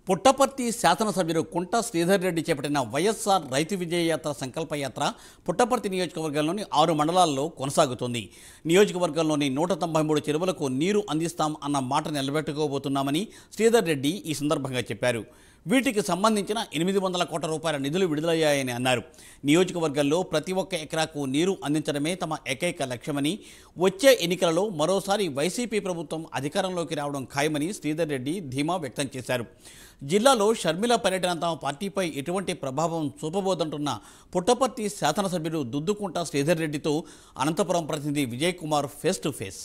పుట్టపర్తి శాసనసభ్యులు కుంట శ్రీధర్ రెడ్డి చేపట్టిన వైఎస్ఆర్ రైతు విజయయాత్ర సంకల్పయాత్ర పుట్టపర్తి నియోజకవర్గంలోని 6 మండలాల్లో కొనసాగుతోంది. నియోజకవర్గంలోని 193 చెరువులకు నీరు అందిస్తాం అన్న మాట నిలబెట్టుకోబోతున్నామని శ్రీధర్ రెడ్డి ఈ సందర్భంగా చెప్పారు. వీటికి సంబంధించిన 800 కోట్ల రూపాయల నిధులు విడుదలయ్యాయని అన్నారు. నియోజకవర్గంలో ప్రతి ఒక్క ఎకరాకు నీరు అందించడమే తమ ఏకైక లక్ష్యమని, వచ్చే ఎన్నికలలో మరోసారి వైసీపీ ప్రభుత్వం అధికారంలోకి రావడం ఖాయమని శ్రీధర్ రెడ్డి ధీమా వ్యక్తం చేశారు. జిల్లాలో షర్మిల పర్యటన తమ పార్టీపై ఎటువంటి ప్రభావం చూపబోదంటున్న పుట్టపర్తి శాసనసభ్యులు దుద్దుకుంట శ్రీధర్ రెడ్డితో అనంతపురం ప్రతినిధి Vijay Kumar face to face.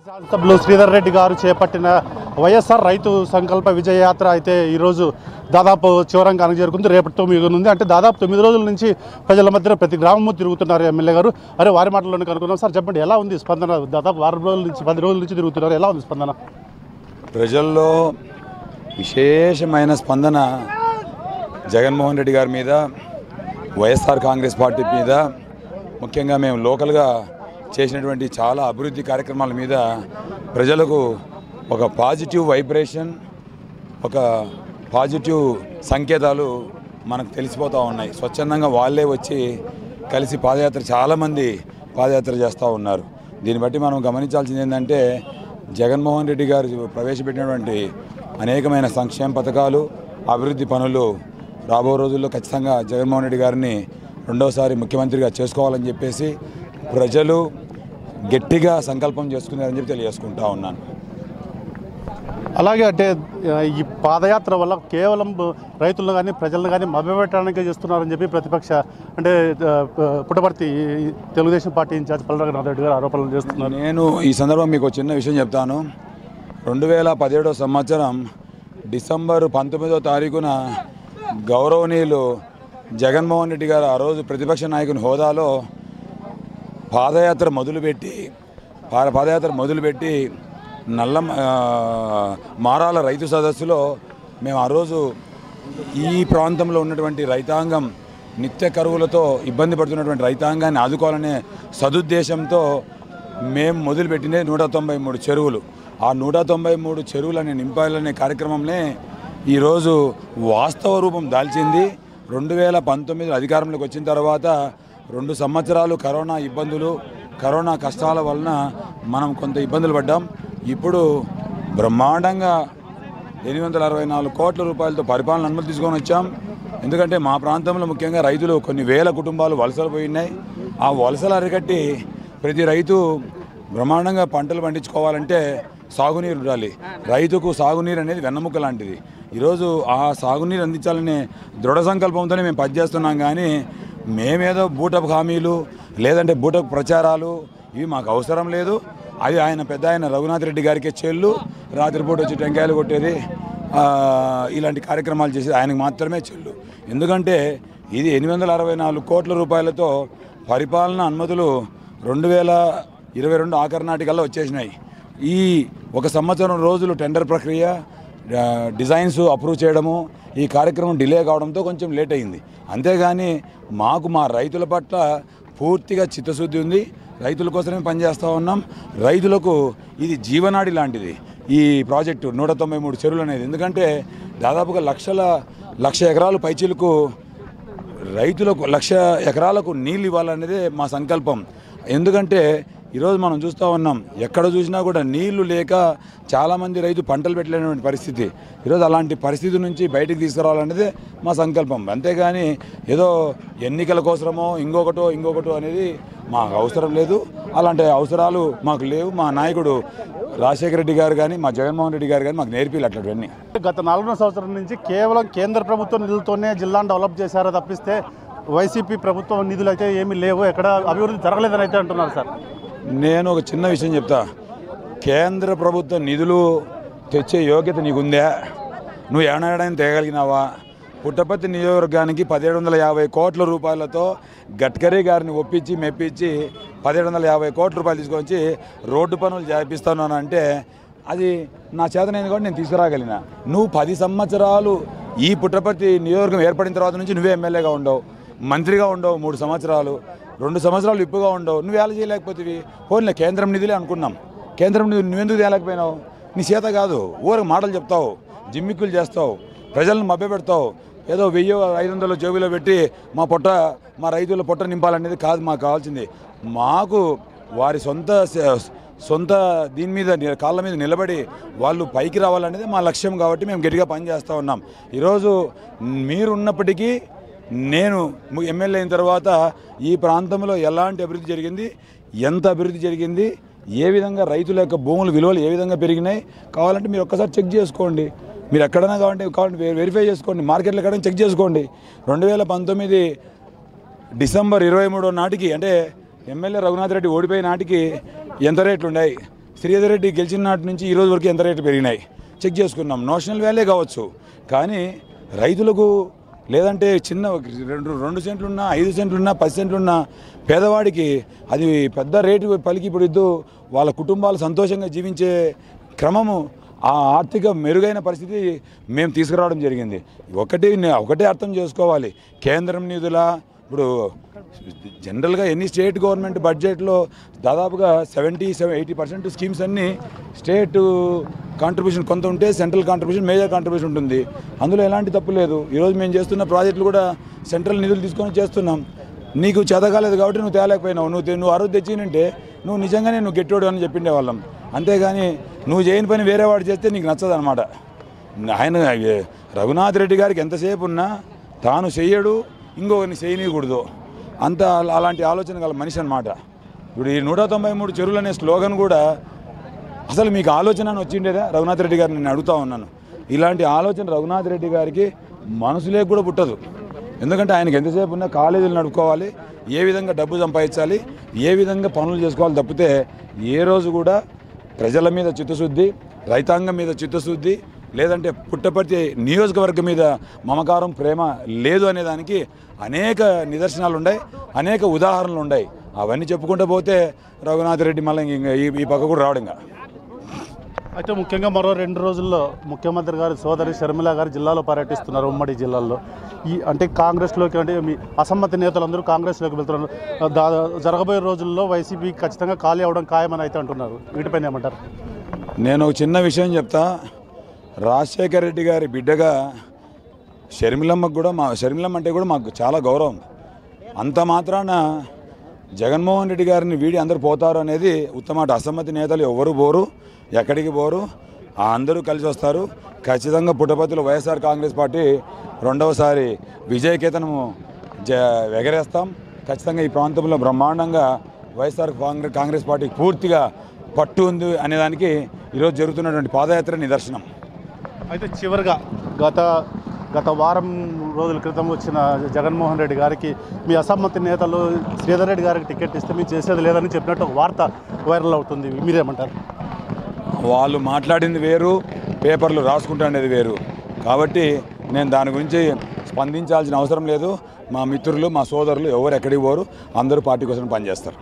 శాసనసభ్యులు శ్రీధర్ రెడ్డి గారు చేపట్టిన వైఎస్ఆర్ రైతు సంకల్ప విజయయాత్ర అయితే ఈరోజు దాదాపు చివరంగానికి చేరుకుంది. రేపటితో మిగులుంది. అంటే దాదాపు 9 రోజుల నుంచి ప్రజల మధ్య ప్రతి గ్రామము తిరుగుతున్నారు ఎమ్మెల్యే గారు. అరే వారి మాటల్లోనే కనుక్కున్నాం. సార్ చెప్పండి, ఎలా ఉంది స్పందన? దాదాపు 10 రోజుల నుంచి తిరుగుతున్నారు. ఎలా ఉంది స్పందన? ప్రజల్లో విశేషమైన స్పందన జగన్మోహన్ రెడ్డి గారి మీద, వైఎస్ఆర్ కాంగ్రెస్ పార్టీ మీద, ముఖ్యంగా మేము లోకల్గా చేసినటువంటి చాలా అభివృద్ధి కార్యక్రమాల మీద ప్రజలకు ఒక పాజిటివ్ వైబ్రేషన్, ఒక పాజిటివ్ సంకేతాలు మనకు తెలిసిపోతూ ఉన్నాయి. స్వచ్ఛందంగా వాళ్ళే వచ్చి కలిసి పాదయాత్ర, చాలామంది పాదయాత్ర చేస్తూ ఉన్నారు. దీన్ని బట్టి మనం గమనించాల్సింది ఏంటంటే, జగన్మోహన్ రెడ్డి గారు ప్రవేశపెట్టినటువంటి అనేకమైన సంక్షేమ పథకాలు, అభివృద్ధి పనులు రాబో రోజుల్లో ఖచ్చితంగా జగన్మోహన్ రెడ్డి గారిని రెండోసారి ముఖ్యమంత్రిగా చేసుకోవాలని చెప్పేసి ప్రజలు గట్టిగా సంకల్పం చేసుకున్నారని చెప్పి తెలియజేసుకుంటా ఉన్నాను. అలాగే అంటే ఈ పాదయాత్ర వల్ల కేవలం రైతులను కానీ ప్రజలను కానీ మభ్యపెట్టడానికే చేస్తున్నారని చెప్పి ప్రతిపక్ష అంటే పుట్టపర్తి తెలుగుదేశం పార్టీ ఇన్ఛార్జ్ పల్లె రెడ్డి గారు ఆరోపణలు చేస్తున్నారు. నేను ఈ సందర్భం మీకు ఒక చిన్న విషయం చెప్తాను. 2017 సంవత్సరం డిసెంబర్ 19వ తారీఖున గౌరవనీయులు జగన్మోహన్ రెడ్డి గారు ఆ రోజు ప్రతిపక్ష నాయకుని హోదాలో పాదయాత్ర మొదలుపెట్టి మారాల రైతు సదస్సులో మేము ఆ రోజు ఈ ప్రాంతంలో ఉన్నటువంటి రైతాంగం, నిత్య కరువులతో ఇబ్బంది పడుతున్నటువంటి రైతాంగాన్ని ఆదుకోవాలనే సదుద్దేశంతో మేము మొదలుపెట్టిన 193 చెరువులు, ఆ 193 చెరువులని నింపాలనే కార్యక్రమంలో ఈరోజు వాస్తవ రూపం దాల్చింది. 2019 అధికారంలోకి వచ్చిన తర్వాత 2 సంవత్సరాలు కరోనా ఇబ్బందులు, కరోనా కష్టాల వలన మనం కొంత ఇబ్బందులు పడ్డాం. ఇప్పుడు బ్రహ్మాండంగా 864 కోట్ల రూపాయలతో పరిపాలన అనుమతి తీసుకొని వచ్చాం. ఎందుకంటే మా ప్రాంతంలో ముఖ్యంగా రైతులు కొన్ని వేల కుటుంబాలు వలసలు పోయినాయి. ఆ వలసలు అరికట్టి ప్రతి రైతు బ్రహ్మాండంగా పంటలు పండించుకోవాలంటే సాగునీరు ఉండాలి. రైతుకు సాగునీరు అనేది వెన్నముక్క లాంటిది. ఈరోజు ఆ సాగునీరు అందించాలనే దృఢ సంకల్పంతోనే మేము పనిచేస్తున్నాం. కానీ మేమేదో బూటపు హామీలు లేదంటే బూటపు ప్రచారాలు ఇవి మాకు అవసరం లేదు. అది పెద్ద ఆయన రఘునాథ్ రెడ్డి గారికే చెల్లు. రాత్రిపూట వచ్చి టెంకాయలు కొట్టేది, ఇలాంటి కార్యక్రమాలు చేసేది ఆయనకు మాత్రమే చెల్లు. ఎందుకంటే ఇది 864 కోట్ల రూపాయలతో పరిపాలన అనుమతులు 2022 ఆఖరి నాటికల్లా వచ్చేసినాయి. ఈ 1 సంవత్సరం రోజులు టెండర్ ప్రక్రియ, డిజైన్స్ అప్రూవ్ చేయడము, ఈ కార్యక్రమం డిలే కావడంతో కొంచెం లేట్ అయింది. అంతేగాని మాకు మా రైతుల పట్ల పూర్తిగా చిత్తశుద్ధి ఉంది. రైతుల కోసమే పనిచేస్తూ ఉన్నాం. రైతులకు ఇది జీవనాడి లాంటిది ఈ ప్రాజెక్టు 193 చెరువులు అనేది. ఎందుకంటే దాదాపుగా లక్ష ఎకరాలు పైచీలకు రైతులకు 1,00,000 ఎకరాలకు నీళ్ళు ఇవ్వాలనేదే మా సంకల్పం. ఎందుకంటే ఈరోజు మనం చూస్తూ ఉన్నాం, ఎక్కడ చూసినా కూడా నీళ్లు లేక చాలామంది రైతు పంటలు పెట్టలేనటువంటి పరిస్థితి. ఈరోజు అలాంటి పరిస్థితి నుంచి బయటికి తీసుకురావాలనేదే మా సంకల్పం. అంతేగాని ఏదో ఎన్నికల కోసమో ఇంకొకటో అనేది మాకు అవసరం లేదు. అలాంటి అవసరాలు మాకు లేవు. మా నాయకుడు రాజశేఖర రెడ్డి గారు కానీ, మా జగన్మోహన్ రెడ్డి గారు కానీ మాకు నేర్పిలు అట్లాంటివన్నీ. గత 4 సంవత్సరాల నుంచి కేవలం కేంద్ర ప్రభుత్వం నిధులతోనే జిల్లాను డెవలప్ చేశారో తప్పిస్తే వైసీపీ ప్రభుత్వం నిధులు అయితే ఏమీ లేవు, ఎక్కడ అభివృద్ధి జరగలేదని అయితే అంటున్నారు సార్. నేను ఒక చిన్న విషయం చెప్తా. కేంద్ర ప్రభుత్వ నిధులు తెచ్చే యోగ్యత నీకుందా? నువ్వు ఏడాడని తేగలిగినావా? పుట్టపర్తి నియోజకవర్గానికి 1750 కోట్ల రూపాయలతో గడ్కరీ గారిని ఒప్పించి మెప్పించి 1750 కోట్ల రూపాయలు తీసుకొచ్చి రోడ్డు పనులు చేపిస్తాను అంటే అది నా చేతనైంది కూడా నేను తీసుకురాగలిగిన. నువ్వు 10 సంవత్సరాలు ఈ పుట్టపర్తి నియోజకవర్గం ఏర్పడిన తర్వాత నుంచి నువ్వే ఎమ్మెల్యేగా ఉండవు, మంత్రిగా ఉండవు, 3 సంవత్సరాలు, 2 సంవత్సరాలు విప్పుగా ఉండవు. నువ్వు ఎలా చేయలేకపోతేవి? పోనీ కేంద్రం నిధులే అనుకున్నాం. కేంద్రం నిధులు నువ్వెందుకు తేలేకపోయినావు? నీ చేత కాదు, ఊరికి మాటలు చెప్తావు. జిమ్మిక్కులు చేస్తావు, ప్రజలను మభ్యపెడతావు. ఏదో 1000-500 జేబులో పెట్టి మా రైతుల పొట్ట నింపాలనేది కాదు మాకు కావాల్సింది. మాకు వారి సొంత దీని మీద కాళ్ళ మీద నిలబడి వాళ్ళు పైకి రావాలనేది మా లక్ష్యం. కాబట్టి మేము గట్టిగా పనిచేస్తూ ఉన్నాం. ఈరోజు మీరున్నప్పటికీ నేను ఎమ్మెల్యే అయిన తర్వాత ఈ ప్రాంతంలో ఎలాంటి అభివృద్ధి జరిగింది, ఎంత అభివృద్ధి జరిగింది, ఏ విధంగా రైతుల యొక్క భూముల విలువలు ఏ విధంగా పెరిగినాయి కావాలంటే మీరు ఒక్కసారి చెక్ చేసుకోండి. మీరు ఎక్కడైనా కావాలంటే వెరిఫై చేసుకోండి, మార్కెట్లో ఎక్కడైనా చెక్ చేసుకోండి. 2019 డిసెంబర్ 23 నాటికి, అంటే ఎమ్మెల్యే రఘునాథ్ రెడ్డి ఓడిపోయిన నాటికి ఎంత రేట్లు ఉన్నాయి, శ్రీధర్ రెడ్డి గెలిచిన నాటి నుంచి ఈ రోజు వరకు ఎంత రేట్లు పెరిగినాయి చెక్ చేసుకున్నాం. నోషనల్ వాల్యూ కావచ్చు, కానీ రైతులకు లేదంటే చిన్న 2 సెంట్లున్నా 5 సెంట్లున్నా 10 సెంట్లున్నా పేదవాడికి అది పెద్ద రేటు పలికి ఇప్పుడు వాళ్ళ కుటుంబాలు సంతోషంగా జీవించే క్రమము, ఆ ఆర్థిక మెరుగైన పరిస్థితి మేము తీసుకురావడం జరిగింది. ఒకటే అర్థం చేసుకోవాలి, కేంద్రం నిధుల ఇప్పుడు జనరల్గా ఎన్ని స్టేట్ గవర్నమెంట్ బడ్జెట్లో దాదాపుగా 70-80% స్కీమ్స్ అన్నీ స్టేట్ కాంట్రిబ్యూషన్ కొంత ఉంటే సెంట్రల్ కాంట్రిబ్యూషన్ మేజర్ కాంట్రిబ్యూషన్ ఉంటుంది. అందులో ఎలాంటి తప్పు లేదు. ఈరోజు మేము చేస్తున్న ప్రాజెక్టులు కూడా సెంట్రల్ నిధులు తీసుకొని చేస్తున్నాం. నీకు చేతకాలేదు కాబట్టి నువ్వు తేలేకపోయినావు. నువ్వు అరువు తెచ్చినంటే నువ్వు నిజంగానే గెట్టోడు అని చెప్పిండే వాళ్ళం. అంతేగాని నువ్వు చేయని పని వేరే వాడు చేస్తే నీకు నచ్చదు అనమాట. ఆయన రఘునాథ్ రెడ్డి గారికి ఎంతసేపు ఉన్నా తాను చెయ్యడు, ఇంకొకరిని చేయనీయకూడదు, అంత అలాంటి ఆలోచన గల మనిషి అనమాట. ఇప్పుడు ఈ 193 చెరువులు అనే స్లోగన్ కూడా అసలు మీకు ఆలోచన వచ్చిండేదా రఘునాథ్ రెడ్డి గారిని నేను అడుగుతా ఉన్నాను. ఇలాంటి ఆలోచన రఘునాథ్ రెడ్డి గారికి మనసులే కూడా పుట్టదు. ఎందుకంటే ఆయనకి ఎంతసేపు ఉన్నా కాలేజీలు నడుపుకోవాలి, ఏ విధంగా డబ్బు సంపాదించాలి, ఏ విధంగా పనులు చేసుకోవాలి తప్పితే ఏ రోజు కూడా ప్రజల మీద చిత్తశుద్ధి, రైతాంగం మీద చిత్తశుద్ధి, లేదంటే పుట్టపర్తి నియోజకవర్గం మీద మమకారం ప్రేమ లేదు అనేదానికి అనేక నిదర్శనాలు ఉన్నాయి, అనేక ఉదాహరణలు ఉన్నాయి. అవన్నీ చెప్పుకుంటూ పోతే రఘునాథ్ రెడ్డి మళ్ళీ ఈ పక్క కూడా రావడం. అయితే ముఖ్యంగా మరో 2 రోజుల్లో ముఖ్యమంత్రి గారి సోదరి షర్మిల గారు జిల్లాలో పర్యటిస్తున్నారు, ఉమ్మడి జిల్లాల్లో. అంటే కాంగ్రెస్లోకి, అంటే మీ అసమ్మతి నేతలందరూ కాంగ్రెస్లోకి వెళ్తున్నారు. జరగబోయే రోజుల్లో వైసీపీ ఖచ్చితంగా ఖాళీ అవడం ఖాయమని అయితే అంటున్నారు. వీటిపైన ఏమంటారు? నేను ఒక చిన్న విషయం చెప్తా. రాజశేఖర రెడ్డి గారి బిడ్డగా షర్మిలమ్మకు కూడా షర్మిలమ్మ అంటే కూడా మాకు చాలా గౌరవం. అంత మాత్రాన జగన్మోహన్ రెడ్డి గారిని వీడి అందరూ పోతారు అనేది ఉత్తమాట. అసమ్మతి నేతలు ఎవరు పోరు, ఎక్కడికి పోరు, అందరూ కలిసి వస్తారు. ఖచ్చితంగా పుట్టపర్తిలో వైఎస్ఆర్ కాంగ్రెస్ పార్టీ రెండవసారి విజయకేతనము ఎగరేస్తాం. ఖచ్చితంగా ఈ ప్రాంతంలో బ్రహ్మాండంగా వైఎస్ఆర్ కాంగ్రెస్ పార్టీకి పూర్తిగా పట్టు ఉంది అనేదానికి ఈరోజు జరుగుతున్నటువంటి పాదయాత్ర నిదర్శనం. అయితే చివరిగా గత వారం రోజుల క్రితం వచ్చిన జగన్మోహన్ రెడ్డి గారికి మీ అసమ్మతి నేతలు శ్రీధర్ రెడ్డి గారికి టికెట్ ఇస్తే మీరు చేసేది లేదని చెప్పినట్టు ఒక వార్త వైరల్ అవుతుంది. మీరేమంటారు? వాళ్ళు మాట్లాడింది వేరు, పేపర్లు రాసుకుంటానేది వేరు. కాబట్టి నేను దాని గురించి స్పందించాల్సిన అవసరం లేదు. మా మిత్రులు, మా సోదరులు ఎవరు ఎక్కడికి పోరు, అందరూ పార్టీ కోసం పనిచేస్తారు.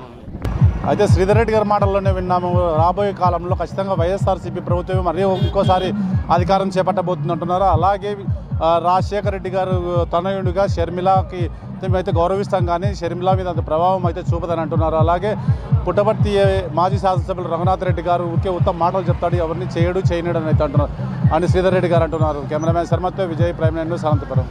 అయితే శ్రీధర్ రెడ్డి గారి మాటల్లోనే విన్నాము, రాబోయే కాలంలో ఖచ్చితంగా వైఎస్ఆర్సీపీ ప్రభుత్వం మరియు ఇంకోసారి అధికారం చేపట్టబోతుంది అంటున్నారు. అలాగే రాజశేఖర రెడ్డి గారు తనయుడిగా షర్మిలకి మేమైతే గౌరవిస్తాం, కానీ షర్మిల మీద అంత ప్రభావం అయితే చూపదని అంటున్నారు. అలాగే పుట్టపర్తి మాజీ శాసనసభ్యులు రఘునాథ్ రెడ్డి గారు ఊరికే ఉత్తమ మాటలు చెప్తాడు, ఎవరిని చేయడు చేయనడు అని అయితే అంటున్నారు అని శ్రీధర్ రెడ్డి గారు అంటున్నారు. కెమెరామ్యాన్ శర్మతో విజయ్, ప్రైమ్ 9 న్యూస్, అనంతపురం.